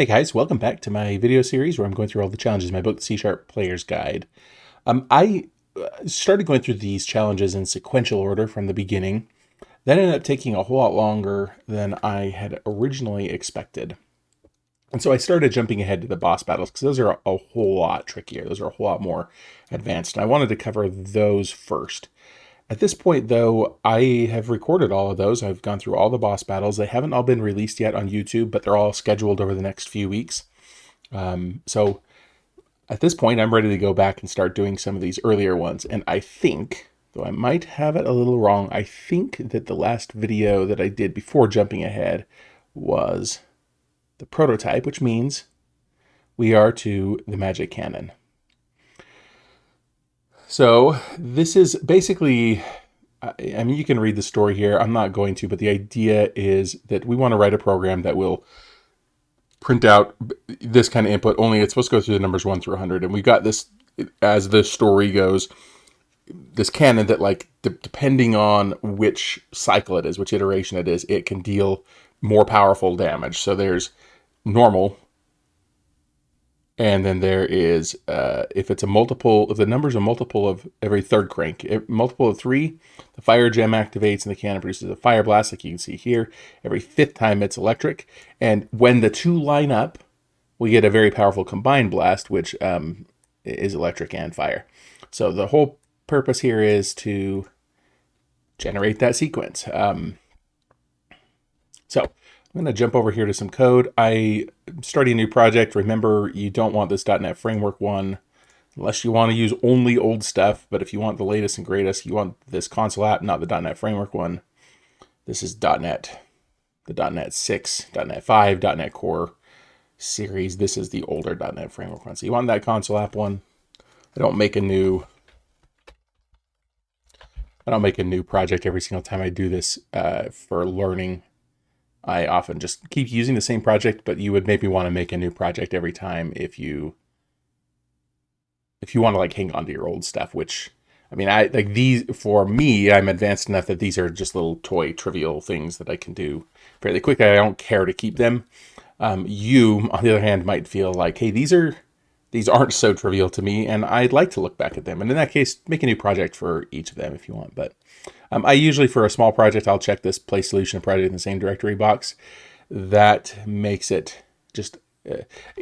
Hey guys, welcome back to my video series where I'm going through all the challenges in my book, The C# Player's Guide. I started going through these challenges in sequential order from the beginning. That ended up taking a whole lot longer than I had originally expected. And so I started jumping ahead to the boss battles because those are a whole lot trickier. Those are a whole lot more advanced. And I wanted to cover those first. At this point, though, I have recorded all of those. I've gone through all the boss battles. They haven't all been released yet on YouTube, but they're all scheduled over the next few weeks. So at this point, I'm ready to go back and start doing some of these earlier ones. And I think, though I might have it a little wrong, I think that the last video that I did before jumping ahead was the prototype, which means we are to the magic cannon. So this is basically, I mean, you can read the story here. I'm not going to, but the idea is that we want to write a program that will print out this kind of input, only it's supposed to go through the numbers 1 through 100. And we got this, as the story goes, this cannon that, like, depending on which cycle it is, which iteration it is, it can deal more powerful damage. So there's normal, and then there is, if it's a multiple, if the number's a multiple of every third crank, multiple of 3, the fire gem activates and the cannon produces a fire blast, like you can see here. Every 5th time it's electric. And when the 2 line up, we get a very powerful combined blast, which is electric and fire. So the whole purpose here is to generate that sequence. So I'm going to jump over here to some code. I'm starting a new project. Remember, you don't want this .NET Framework one unless you want to use only old stuff. But if you want the latest and greatest, you want this console app, not the .NET Framework one. This is .NET, the .NET 6, .NET 5, .NET Core series. This is the older .NET Framework one. So you want that console app one. I don't make a new project every single time I do this for learning. I often just keep using the same project, but you would maybe want to make a new project every time if you want to, like, hang on to your old stuff, which, I mean, I like these, for me, I'm advanced enough that these are just little toy trivial things that I can do fairly quickly. I don't care to keep them. You, on the other hand, might feel like, hey, these aren't so trivial to me, and I'd like to look back at them. And in that case, make a new project for each of them if you want. But I usually, for a small project, I'll check this place solution project in the same directory box. That makes it just,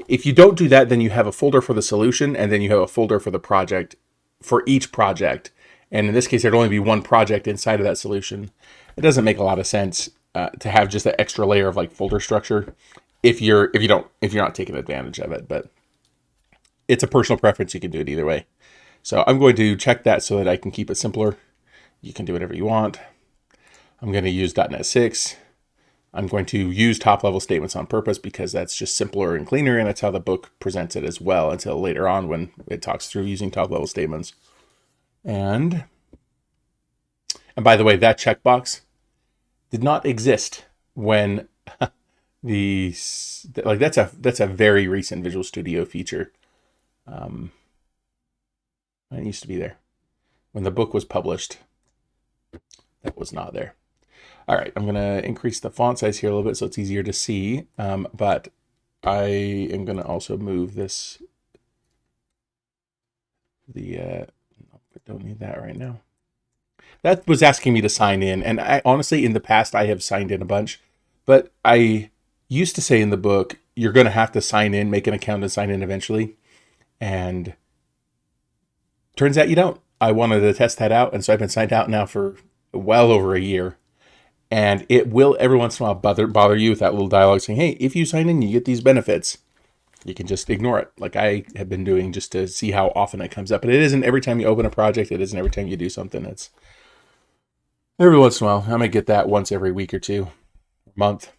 if you don't do that, then you have a folder for the solution, and then you have a folder for the project, for each project. And in this case, there'd only be one project inside of that solution. It doesn't make a lot of sense to have just that extra layer of, like, folder structure if you're not taking advantage of it. But it's a personal preference. You can do it either way. So I'm going to check that so that I can keep it simpler. You can do whatever you want. I'm going to use .NET 6. I'm going to use top-level statements on purpose because that's just simpler and cleaner, and that's how the book presents it as well, until later on when it talks through using top-level statements. And by the way, that checkbox did not exist when that's a very recent Visual Studio feature. It used to be there when the book was published. That was not there. All right, I'm going to increase the font size here a little bit so it's easier to see. But I am going to also move this. I don't need that right now. That was asking me to sign in. And I honestly, in the past, I have signed in a bunch. But I used to say in the book, you're going to have to sign in, make an account and sign in eventually. And turns out you don't. I wanted to test that out. And so I've been signed out now for well over a year. And it will every once in a while bother you with that little dialogue saying, hey, if you sign in, you get these benefits. You can just ignore it, like I have been doing, just to see how often it comes up. But it isn't every time you open a project. It isn't every time you do something. It's every once in a while. I might get that once every week or two, month.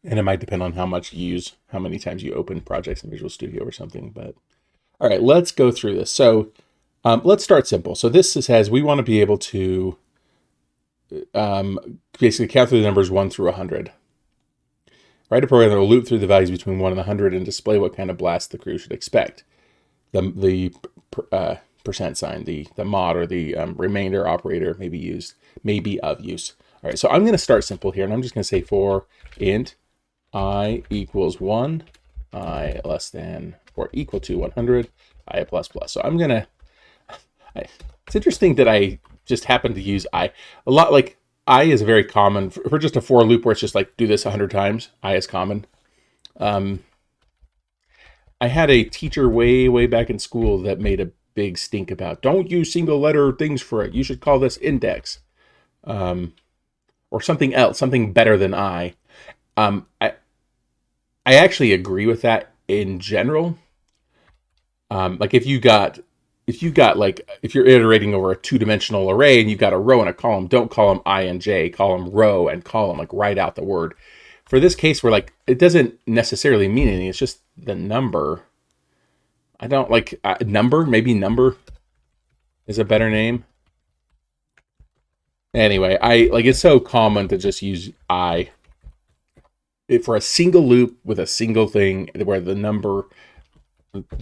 And it might depend on how much you use, how many times you open projects in Visual Studio or something. But all right, let's go through this. So let's start simple. So this says we want to be able to basically count through the numbers 1 through 100. Write a program that will loop through the values between 1 and 100 and display what kind of blast the crew should expect. The percent sign, the mod or the remainder operator may be of use. All right, so I'm going to start simple here, and I'm just going to say for int I equals 1, I less than or equal to 100, I plus plus. So I'm going to, it's interesting that I just happen to use I a lot. Like I is very common for just a for loop where it's just like do this 100 times. I is common. I had a teacher way back in school that made a big stink about don't use single letter things for it. You should call this index, or something else, something better than I. Um, I I actually agree with that in general. Like if you're iterating over a two-dimensional array and you've got a row and a column, don't call them I and J, call them row and column, like write out the word. For this case, where like it doesn't necessarily mean anything, it's just the number. I don't like number. Maybe number is a better name. Anyway, I like it's so common to just use I for a single loop with a single thing where the number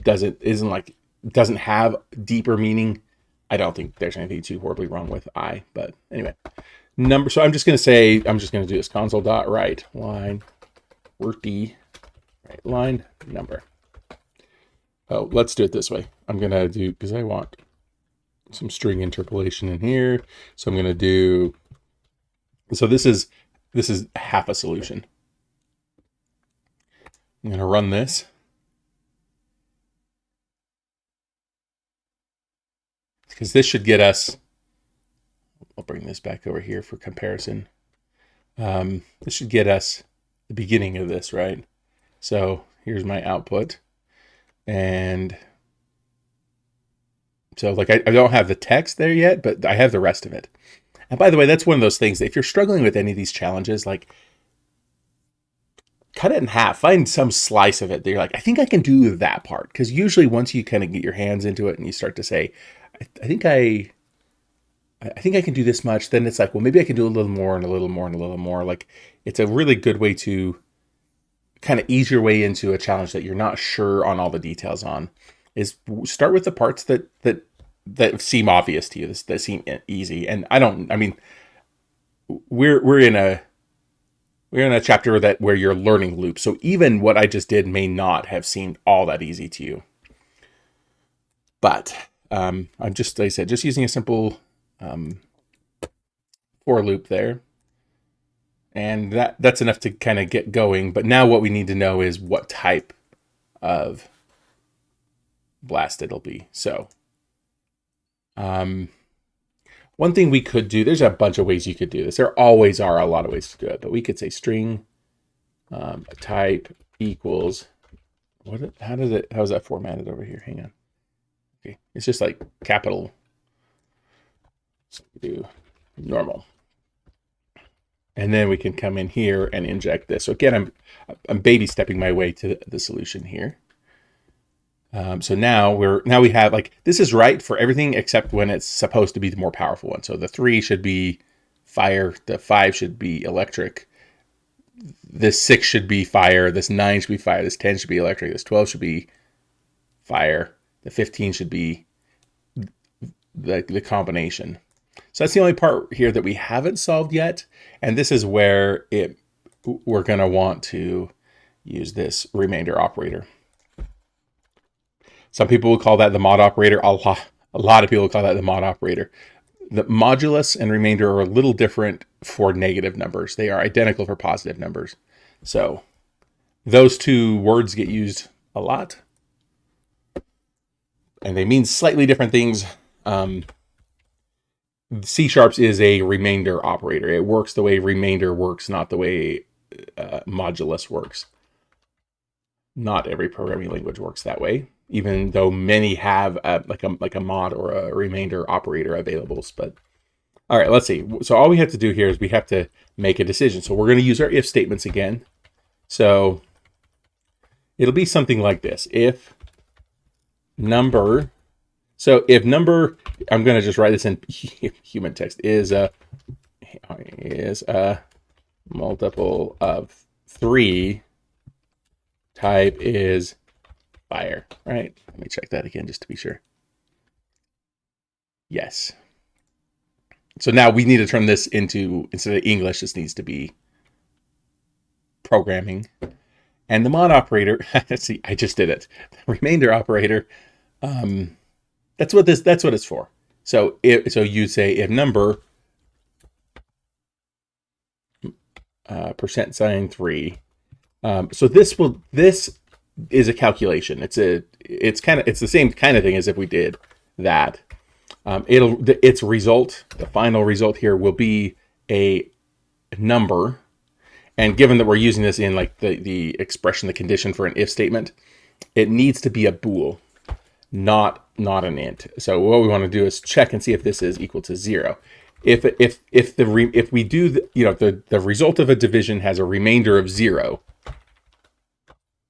doesn't have deeper meaning. I don't think there's anything too horribly wrong with I, but anyway, number. So I'm just going to do this console.write line wordty right line number. Oh, let's do it this way. I'm going to do, because I want some string interpolation in here. So I'm going to do, so this is half a solution. I'm going to run this. Because this should get us, I'll bring this back over here for comparison. This should get us the beginning of this, right? So here's my output. And so like I don't have the text there yet, but I have the rest of it. And by the way, that's one of those things that if you're struggling with any of these challenges, like cut it in half, find some slice of it that you're like, I think I can do that part. Because usually once you kind of get your hands into it and you start to say, I think I can do this much, then it's like, well, maybe I can do a little more and a little more and a little more. Like it's a really good way to kind of ease your way into a challenge that you're not sure on all the details on. Is start with the parts that seem obvious to you, that seem easy. And we're in a chapter where you're learning loops. So even what I just did may not have seemed all that easy to you. But I'm just, like I said, just using a simple for loop there. And that's enough to kind of get going. But now what we need to know is what type of blast it'll be. So one thing we could do, there's a bunch of ways you could do this. There always are a lot of ways to do it. But we could say string type equals, how is that formatted over here? Hang on. Okay, it's just like capital. So we do normal. And then we can come in here and inject this. So again, I'm baby stepping my way to the solution here. So now we have like, this is right for everything except when it's supposed to be the more powerful one. So the 3 should be fire, the 5 should be electric, this 6 should be fire, this 9 should be fire, this 10 should be electric, this 12 should be fire, the 15 should be the combination. So that's the only part here that we haven't solved yet. And this is where we're going to want to use this remainder operator. Some people will call that the mod operator. A lot of people call that the mod operator. The modulus and remainder are a little different for negative numbers. They are identical for positive numbers. So those two words get used a lot. And they mean slightly different things. C# is a remainder operator. It works the way remainder works, not the way modulus works. Not every programming language works that way, even though many have like a mod or a remainder operator available. But all right, let's see. So all we have to do here is we have to make a decision. So we're going to use our if statements again. So it'll be something like this. If number, I'm going to just write this in human text, is a multiple of 3, type is fire, right? Let me check that again just to be sure. Yes. So now we need to turn this into, instead of English, this needs to be programming. And the mod operator, see, I just did it. The remainder operator, that's what it's for. So you say if number percent sign 3. So this is a calculation. It's the same kind of thing as if we did that. Its result, the final result here will be a number. And given that we're using this in like the expression, the condition for an if statement, it needs to be a bool, not an int. So what we want to do is check and see if this is equal to 0. If we do the result of a division has a remainder of 0,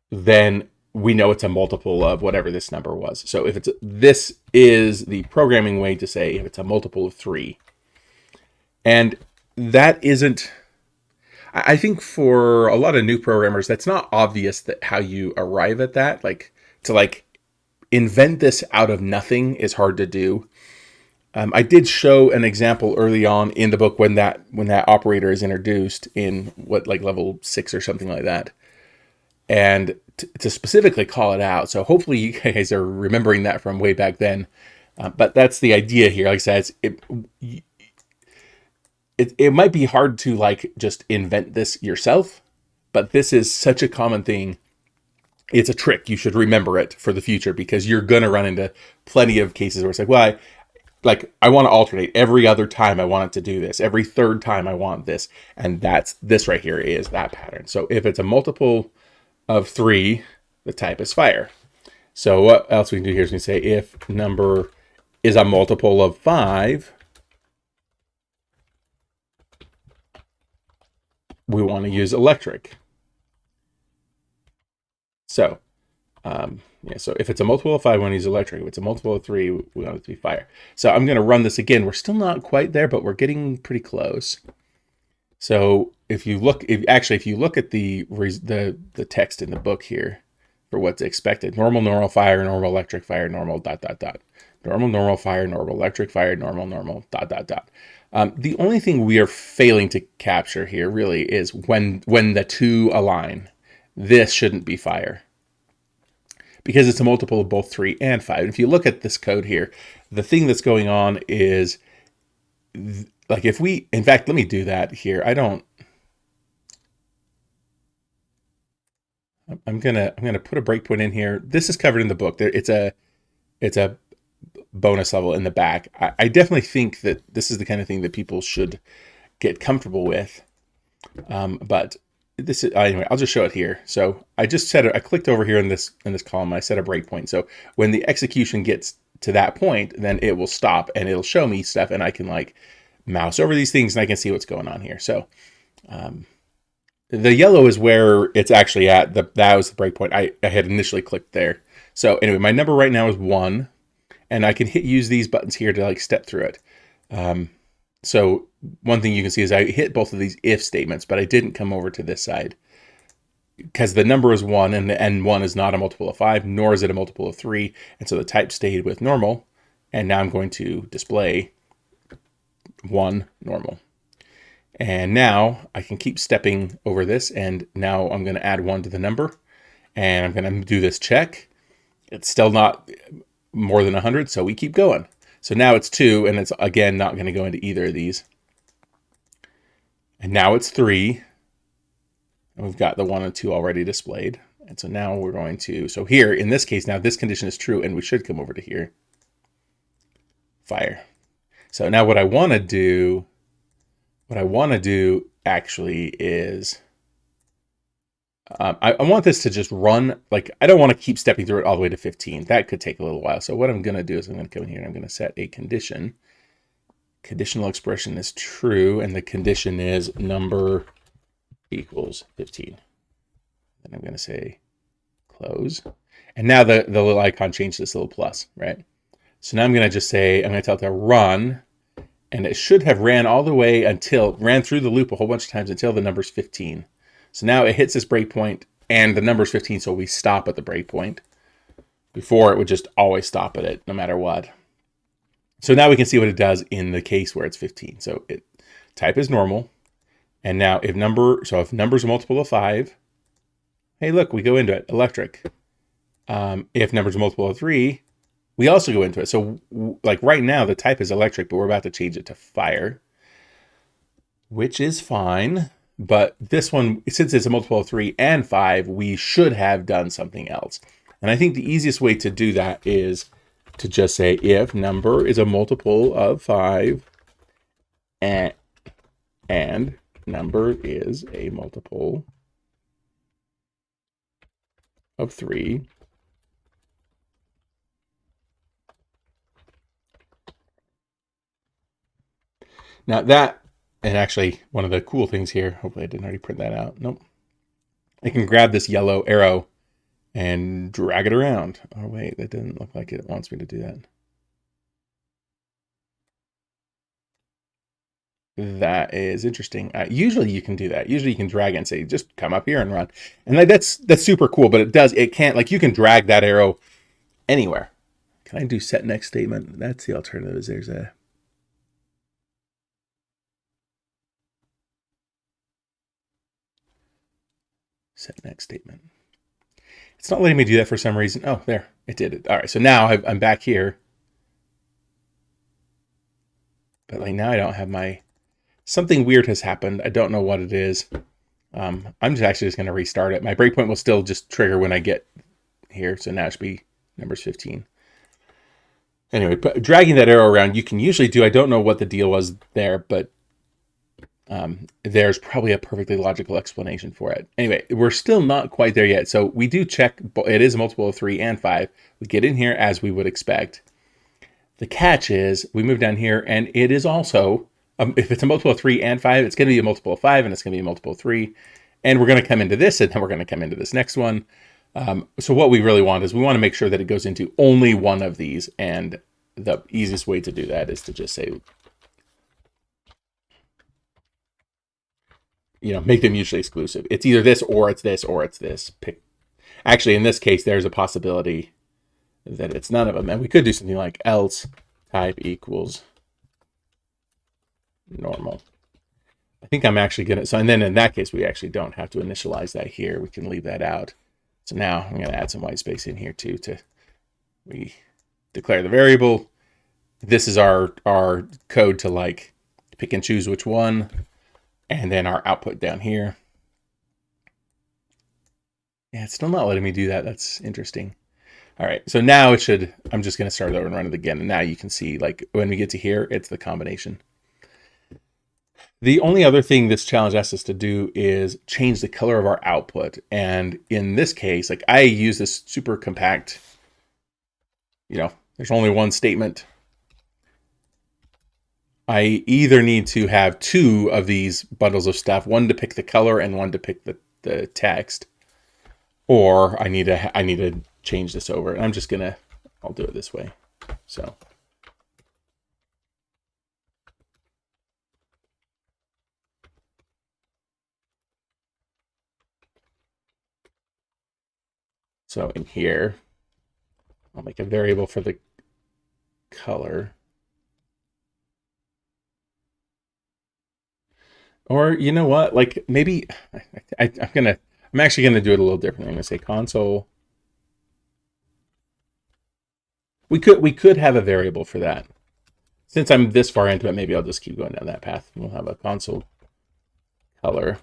then we know it's a multiple of whatever this number was. So if this is the programming way to say if it's a multiple of 3, and that isn't. I think for a lot of new programmers, that's not obvious that how you arrive at that. Like to invent this out of nothing is hard to do. I did show an example early on in the book when that operator is introduced in level 6 or something like that, and to specifically call it out. So hopefully you guys are remembering that from way back then. But that's the idea here. Like I said, it might be hard to just invent this yourself, but this is such a common thing. It's a trick. You should remember it for the future because you're going to run into plenty of cases where it's I want to alternate every other time I want it to do this. Every third time I want this. And this right here is that pattern. So if it's a multiple of 3, the type is fire. So what else we can do here is we can say if number is a multiple of 5, we want to use electric. So, so if it's a multiple of 5, we want to use electric. At a multiple of 3, we want it to be fire. So I'm going to run this again. We're still not quite there, but we're getting pretty close. So if you look at the text in the book here for what's expected, normal, fire, normal, electric, fire, normal, ... Normal, fire, normal, electric, fire, normal, ... The only thing we are failing to capture here really is when the two align. This shouldn't be fire because it's a multiple of both 3 and 5. And if you look at this code here, the thing that's going on is in fact, let me do that here. I'm gonna put a breakpoint in here. This is covered in the book. It's a bonus level in the back. I definitely think that this is the kind of thing that people should get comfortable with. But this is anyway. I'll just show it here. So I just I clicked over here in this column. I set a breakpoint. So when the execution gets to that point, then it will stop and it'll show me stuff, and I can mouse over these things and I can see what's going on here. So the yellow is where it's actually at. That was the breakpoint. I had initially clicked there. So anyway, my number right now is 1. And I can use these buttons here to step through it. So one thing you can see is I hit both of these if statements, but I didn't come over to this side because the number is 1 and 1 is not a multiple of 5, nor is it a multiple of 3. And so the type stayed with normal. And now I'm going to display 1 normal. And now I can keep stepping over this. And now I'm going to add 1 to the number. And I'm going to do this check. It's still not more than 100, so we keep going. So now it's 2, and it's again not going to go into either of these. And now it's 3, and we've got the 1 and 2 already displayed. And so now we're going to, so here in this case, now this condition is true, and we should come over to here. Fire. So now what I want to do actually is I want this to just run. I don't want to keep stepping through it all the way to 15. That could take a little while. So what I'm going to do is I'm going to come in here and I'm going to set a condition. Conditional expression is true, and the condition is number equals 15. Then I'm going to say close. And now the little icon changed to this little plus, right? So now I'm going to just say, I'm going to tell it to run, and it should have ran through the loop a whole bunch of times until the number's 15. So now it hits this breakpoint and the number's 15, so we stop at the breakpoint. Before it would just always stop at it no matter what. So now we can see what it does in the case where it's 15. So type is normal, And now if number's a multiple of 5, hey, look, we go into it, electric. If number's a multiple of 3, we also go into it. So like right now, the type is electric, but we're about to change it to fire, which is fine. But this one, since it's a multiple of 3 and 5, we should have done something else. And I think the easiest way to do that is to just say if number is a multiple of 5 and number is a multiple of 3, now that, and actually one of the cool things here, hopefully I didn't already print that out. Nope. I can grab this yellow arrow and drag it around. Oh wait, that doesn't look like it wants me to do that. That is interesting. Usually you can do that. Usually you can drag it and say, just come up here and run. And like that's super cool, but it can't, like you can drag that arrow anywhere. Can I do set next statement? That's the alternative. Is there's a set next statement. It's not letting me do that for some reason. Oh, there, it did it. All right, so now I'm back here. But like now I don't have my, something weird has happened. I don't know what it is. I'm just going to restart it. My breakpoint will still just trigger when I get here. So now it should be numbers 15. Anyway, but dragging that arrow around, you can usually do, I don't know what the deal was there, but there's probably a perfectly logical explanation for it. Anyway, we're still not quite there yet. So we do check, it is a multiple of 3 and 5. We get in here as we would expect. The catch is we move down here and it is also, if it's a multiple of 3 and 5, it's going to be a multiple of 5 and it's going to be a multiple of 3. And we're going to come into this and then we're going to come into this next one. So what we really want is we want to make sure that it goes into only one of these. And the easiest way to do that is to just say, make them mutually exclusive. It's either this or it's this or it's this. Pick. Actually, in this case, there's a possibility that it's none of them. And we could do something like else type equals normal. I think I'm actually going to, so, and then in that case, we actually don't have to initialize that here. We can leave that out. So now I'm going to add some white space in here too, we declare the variable. This is our code to like pick and choose which one. And then our output down here. Yeah, it's still not letting me do that. That's interesting. All right, so now it should, I'm just going to start over and run it again. And now you can see, like, when we get to here, it's the combination. The only other thing this challenge asks us to do is change the color of our output. And in this case, like I use this super compact, there's only one statement. I either need to have 2 of these bundles of stuff, one to pick the color and one to pick the text, or I need to change this over. And I'll do it this way. So in here, I'll make a variable for the color. Or you know what? Like maybe I'm actually gonna do it a little differently. I'm gonna say console. We could have a variable for that. Since I'm this far into it, maybe I'll just keep going down that path. We'll have a console color.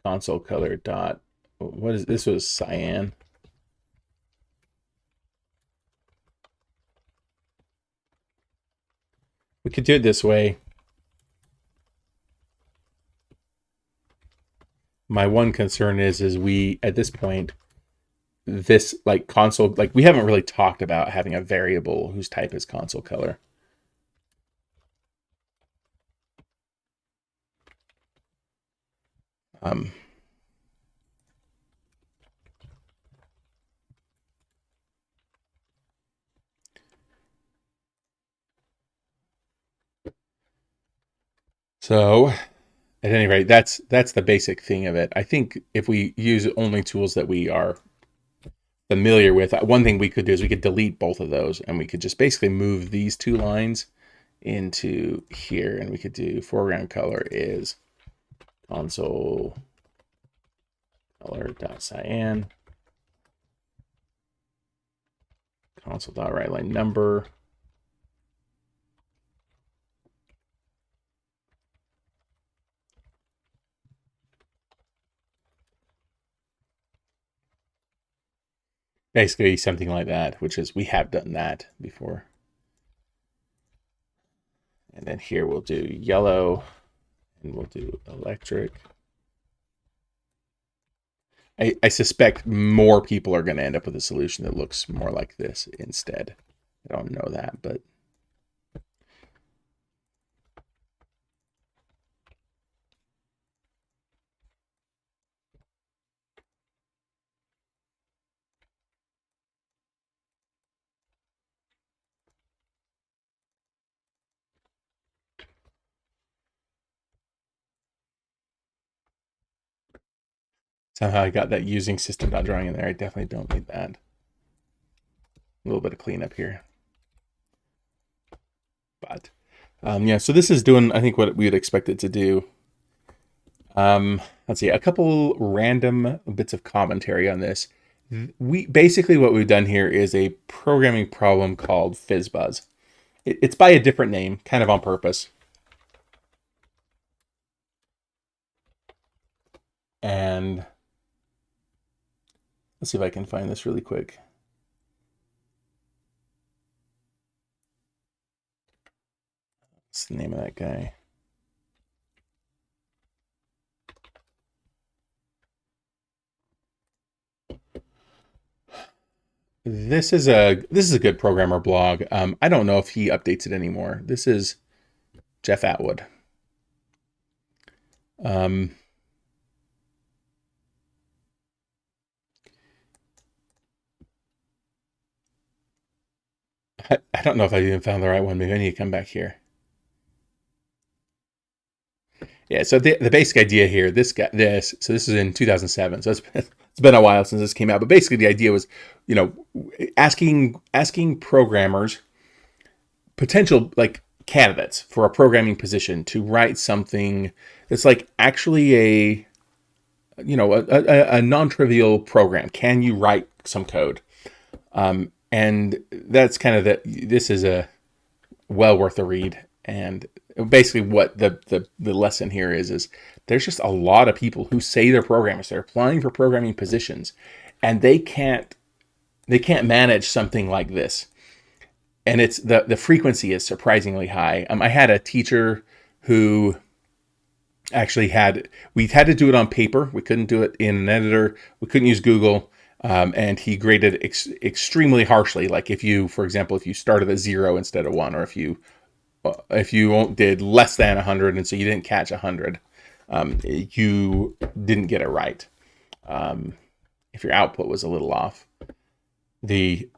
Console color dot, what is this? Was cyan. We could do it this way. My one concern is we, at this point, this like console, like we haven't really talked about having a variable whose type is console color. So at any rate, that's the basic thing of it. I think if we use only tools that we are familiar with, one thing we could do is we could delete both of those, and we could just basically move these two lines into here, and we could do foreground color is console color.cyan, console.writeline number. Basically something like that, which is, we have done that before. And then here we'll do yellow, and we'll do electric. I suspect more people are going to end up with a solution that looks more like this instead. I don't know that, but somehow I got that using system.drawing in there. I definitely don't need that. A little bit of cleanup here. But yeah, so this is doing, I think, what we would expect it to do. Let's see, a couple random bits of commentary on this. Basically what we've done here is a programming problem called FizzBuzz. It's by a different name, kind of on purpose. And let's see if I can find this really quick. What's the name of that guy? This is a good programmer blog. I don't know if he updates it anymore. This is Jeff Atwood. I don't know if I even found the right one. Maybe I need to come back here. Yeah, so the basic idea here, so this is in 2007, so it's been a while since this came out, but basically the idea was, asking programmers, potential like candidates for a programming position, to write something that's like actually a non-trivial program. Can you write some code? And that's kind of this is a well worth a read. And basically what the lesson here is there's just a lot of people who say they're programmers. They're applying for programming positions, and they can't manage something like this. And it's the frequency is surprisingly high. I had a teacher who actually we had to do it on paper. We couldn't do it in an editor. We couldn't use Google. And he graded extremely harshly. Like for example, if you started at 0 instead of 1, or if you did less than 100, and so you didn't catch 100, you didn't get it right. If your output was a little off, he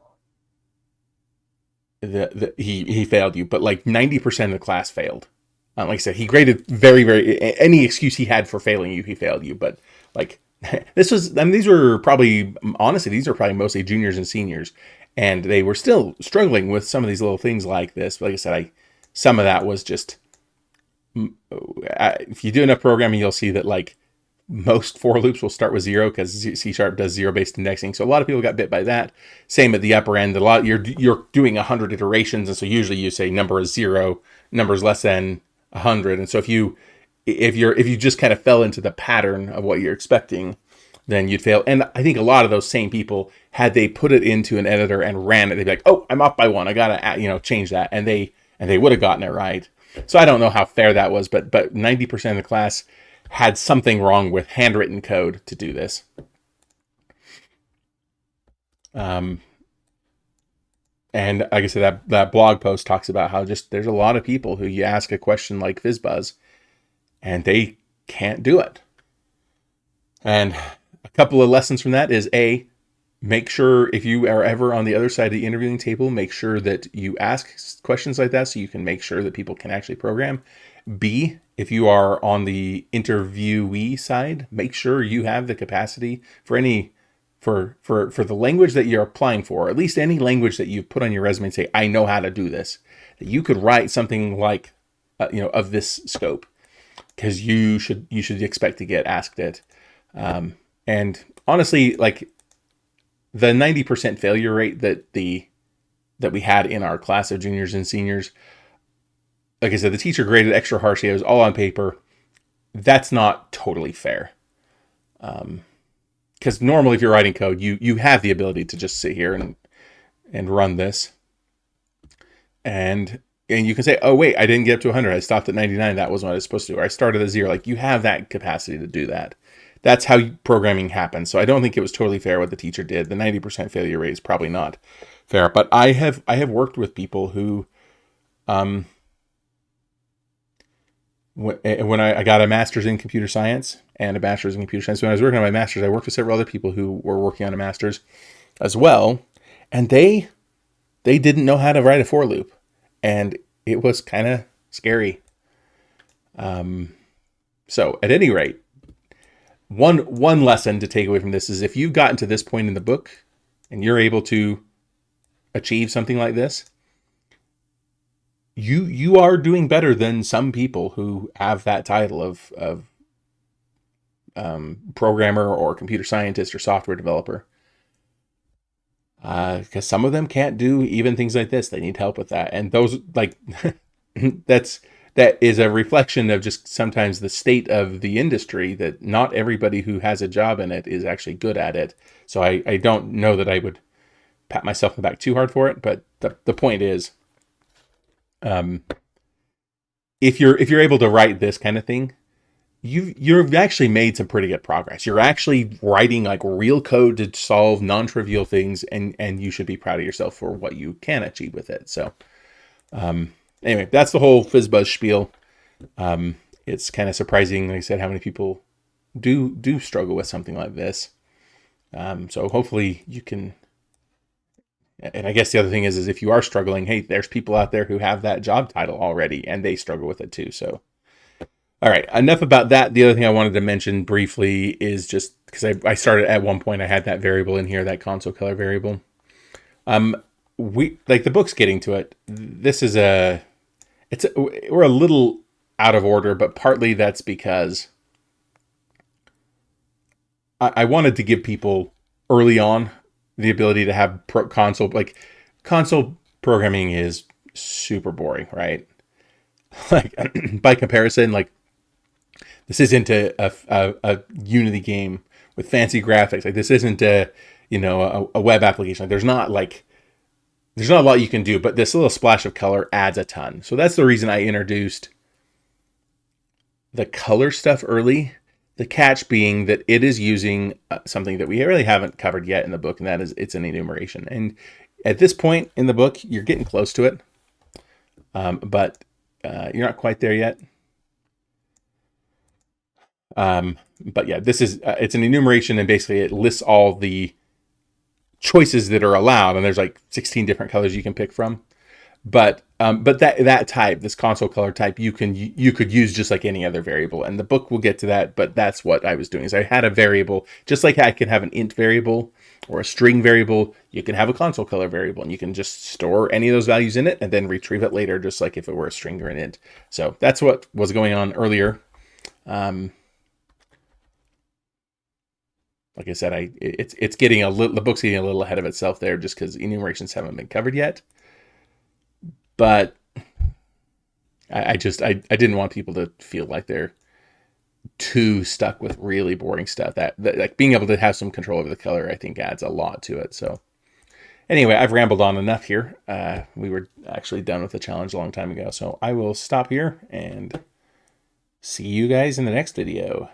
failed you. But like 90% of the class failed. Like I said, he graded any excuse he had for failing you, he failed you. But like these were probably mostly juniors and seniors, and they were still struggling with some of these little things like this. But like I said, some of that was just, if you do enough programming, you'll see that like most for loops will start with 0 because C# does 0-based indexing. So a lot of people got bit by that. Same at the upper end. You're doing 100 iterations, and so usually you say number is 0, number is less than 100. And so if you just kind of fell into the pattern of what you're expecting, then you'd fail. And I think a lot of those same people, had they put it into an editor and ran it, they'd be like, oh, I'm off by 1. I gotta change that, and they would have gotten it right. So I don't know how fair that was, but 90% of the class had something wrong with handwritten code to do this. And like I said, that blog post talks about how just there's a lot of people who you ask a question like FizzBuzz, and they can't do it. And a couple of lessons from that is make sure, if you are ever on the other side of the interviewing table, make sure that you ask questions like that so you can make sure that people can actually program. B, if you are on the interviewee side, make sure you have the capacity for any for the language that you're applying for, or at least any language that you put on your resume and say, I know how to do this, that you could write something like, of this scope, because you should expect to get asked it. And honestly, like the 90% failure rate that we had in our class of juniors and seniors, like I said, the teacher graded extra harshly. It was all on paper. That's not totally fair. Because normally if you're writing code, you have the ability to just sit here and run this. And you can say, oh, wait, I didn't get up to 100. I stopped at 99. That wasn't what I was supposed to do. Or I started at 0. Like, you have that capacity to do that. That's how programming happens. So I don't think it was totally fair what the teacher did. The 90% failure rate is probably not fair. But I have worked with people who, when I got a master's in computer science and a bachelor's in computer science, when I was working on my master's, I worked with several other people who were working on a master's as well. And they didn't know how to write a for loop. And it was kind of scary. So at any rate, one lesson to take away from this is, if you've gotten to this point in the book and you're able to achieve something like this, you are doing better than some people who have that title of programmer or computer scientist or software developer. Because some of them can't do even things like this. They need help with that. And those, like, that is a reflection of just sometimes the state of the industry, that not everybody who has a job in it is actually good at it. So I don't know that I would pat myself on the back too hard for it. But the point is, if you're able to write this kind of thing, you've actually made some pretty good progress. You're actually writing like real code to solve non-trivial things, and you should be proud of yourself for what you can achieve with it. So anyway, that's the whole FizzBuzz spiel. It's kind of surprising, like I said, how many people do struggle with something like this. So hopefully you can. And I guess the other thing is if you are struggling, hey, there's people out there who have that job title already and they struggle with it too. So, all right, enough about that. The other thing I wanted to mention briefly is just because I started at one point, I had that variable in here, that console color variable. The book's getting to it. This is we're a little out of order, but partly that's because I wanted to give people early on the ability to have console programming is super boring, right? Like by comparison, like this isn't a Unity game with fancy graphics. Like this isn't a web application. Like there's not a lot you can do, but this little splash of color adds a ton. So that's the reason I introduced the color stuff early. The catch being that it is using something that we really haven't covered yet in the book, and that is it's an enumeration. And at this point in the book, you're getting close to it, but you're not quite there yet. But yeah, this is it's an enumeration, and basically it lists all the choices that are allowed, and there's like 16 different colors you can pick from. But that type, this console color type, you could use just like any other variable, and the book will get to that. But that's what I was doing, is I had a variable, just like I can have an int variable or a string variable. You can have a console color variable, and you can just store any of those values in it and then retrieve it later, just like if it were a string or an int. So that's what was going on earlier. Like I said, it's getting the book's getting a little ahead of itself there, just because enumerations haven't been covered yet. But I didn't want people to feel like they're too stuck with really boring stuff. That like being able to have some control over the color, I think, adds a lot to it. So anyway, I've rambled on enough here. We were actually done with the challenge a long time ago, so I will stop here and see you guys in the next video.